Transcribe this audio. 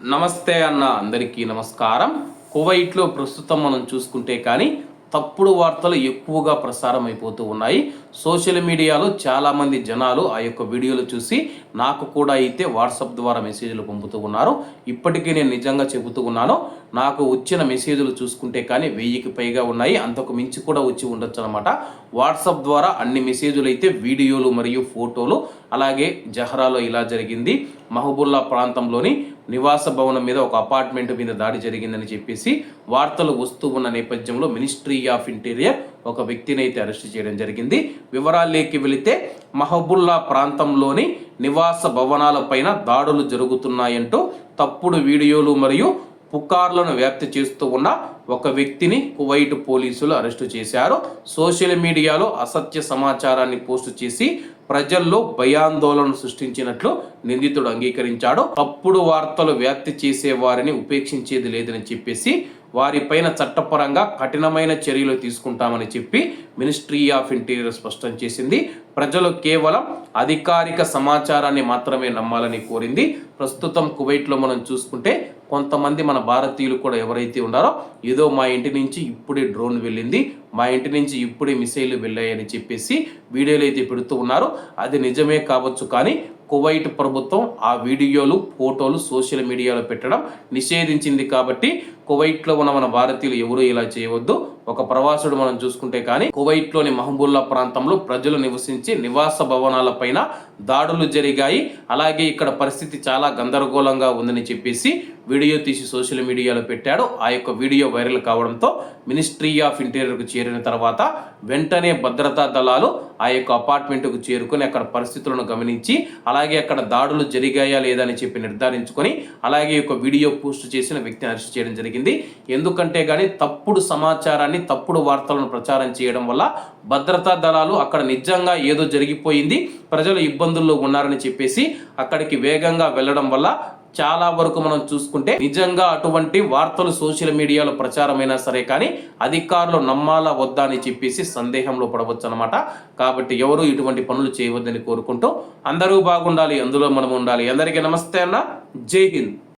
నమస్తే అన్న అందరికీ నమస్కారం. కువైట్లో ప్రస్తుతం మనం చూసుకుంటే కానీ తప్పుడు వార్తలు ఎక్కువగా ప్రసారం అయిపోతూ ఉన్నాయి. సోషల్ మీడియాలో చాలామంది జనాలు ఆ యొక్క వీడియోలు చూసి నాకు కూడా అయితే వాట్సాప్ ద్వారా మెసేజ్లు పంపుతూ ఉన్నారు. ఇప్పటికీ నేను నిజంగా చెబుతూ ఉన్నాను, నాకు వచ్చిన మెసేజ్లు చూసుకుంటే కానీ 1000కి పైగా ఉన్నాయి. అంతకు మించి కూడా వచ్చి ఉండొచ్చు అనమాట. వాట్సాప్ ద్వారా అన్ని మెసేజ్లు అయితే వీడియోలు మరియు ఫోటోలు. అలాగే జహరాలో ఇలా జరిగింది, మహబూల్లా ప్రాంతంలోని నివాస భవనం మీద ఒక అపార్ట్మెంట్ మీద దాడి జరిగిందని చెప్పేసి వార్తలు వస్తూ ఉన్న నేపథ్యంలో మినిస్ట్రీ ఆఫ్ ఇంటీరియర్ ఒక వ్యక్తిని అయితే అరెస్ట్ చేయడం జరిగింది. వివరాల్లోకి వెళితే మహబూల్లా ప్రాంతంలోని నివాస భవనాలపైన దాడులు జరుగుతున్నాయంటూ తప్పుడు వీడియోలు మరియు పుకార్లను వ్యాప్తి చేస్తూ ఉన్న ఒక వ్యక్తిని కువైట్ పోలీసులు అరెస్టు చేశారు. సోషల్ మీడియాలో అసత్య సమాచారాన్ని పోస్టు చేసి ప్రజల్లో భయాందోళన సృష్టించినట్లు నిందితుడు అంగీకరించాడు. తప్పుడు వార్తలు వ్యాప్తి చేసే వారిని ఉపేక్షించేది లేదని చెప్పేసి వారిపైన చట్టపరంగా కఠినమైన చర్యలు తీసుకుంటామని చెప్పి మినిస్ట్రీ ఆఫ్ ఇంటీరియర్ స్పష్టం చేసింది. ప్రజలు కేవలం అధికారిక సమాచారాన్ని మాత్రమే నమ్మాలని కోరింది. ప్రస్తుతం కువైట్లో మనం చూసుకుంటే కొంతమంది మన భారతీయులు కూడా ఎవరైతే ఉన్నారో ఏదో మా ఇంటి నుంచి ఇప్పుడే డ్రోన్ వెళ్ళింది, మా ఇంటి నుంచి ఇప్పుడే మిసైల్ వెళ్ళాయని చెప్పేసి వీడియోలు అయితే పెడుతూ ఉన్నారు. అది నిజమే కావచ్చు, కానీ కువైట్ ప్రభుత్వం ఆ వీడియోలు ఫోటోలు సోషల్ మీడియాలో పెట్టడం నిషేధించింది. కాబట్టి కువైట్లో ఉన్న మన భారతీయులు ఎవరూ ఇలా చేయవద్దు. ఒక ప్రవాసుడు మనం చూసుకుంటే కానీ కువైట్లోని మహబూల్లా ప్రాంతంలో ప్రజలు నివసించి నివాస భవనాల పైన దాడులు జరిగాయి. అలాగే ఇక్కడ పరిస్థితి చాలా గందరగోళంగా ఉందని చెప్పేసి వీడియో తీసి సోషల్ మీడియాలో పెట్టాడు. ఆ యొక్క వీడియో వైరల్ కావడంతో మినిస్ట్రీ ఆఫ్ ఇంటీరియర్కు చేరిన తర్వాత వెంటనే భద్రతా దళాలు ఆ యొక్క అపార్ట్మెంట్కు చేరుకొని అక్కడ పరిస్థితులను గమనించి అలాగే అక్కడ దాడులు జరిగాయా లేదా అని చెప్పి నిర్ధారించుకొని అలాగే ఒక వీడియో పోస్ట్ చేసిన వ్యక్తిని అరెస్ట్ చేయడం జరిగింది. ఎందుకంటే కానీ తప్పుడు సమాచారాన్ని తప్పుడు వార్తలను ప్రచారం చేయడం వల్ల భద్రతా దళాలు అక్కడ నిజంగా ఏదో జరిగిపోయింది, ప్రజలు ఇబ్బందుల్లో ఉన్నారని చెప్పేసి అక్కడికి వేగంగా వెళ్ళడం వల్ల చాలా వరకు మనం చూసుకుంటే నిజంగా అటువంటి వార్తలు సోషల్ మీడియాలో ప్రచారమైనా సరే కానీ అధికారులు నమ్మాలా వద్దా అని చెప్పేసి సందేహంలో పడవచ్చు అనమాట. కాబట్టి ఎవరు ఇటువంటి పనులు చేయవద్దని కోరుకుంటూ అందరూ బాగుండాలి, అందులో మనం ఉండాలి. అందరికీ నమస్తే అన్న, జై హింద్.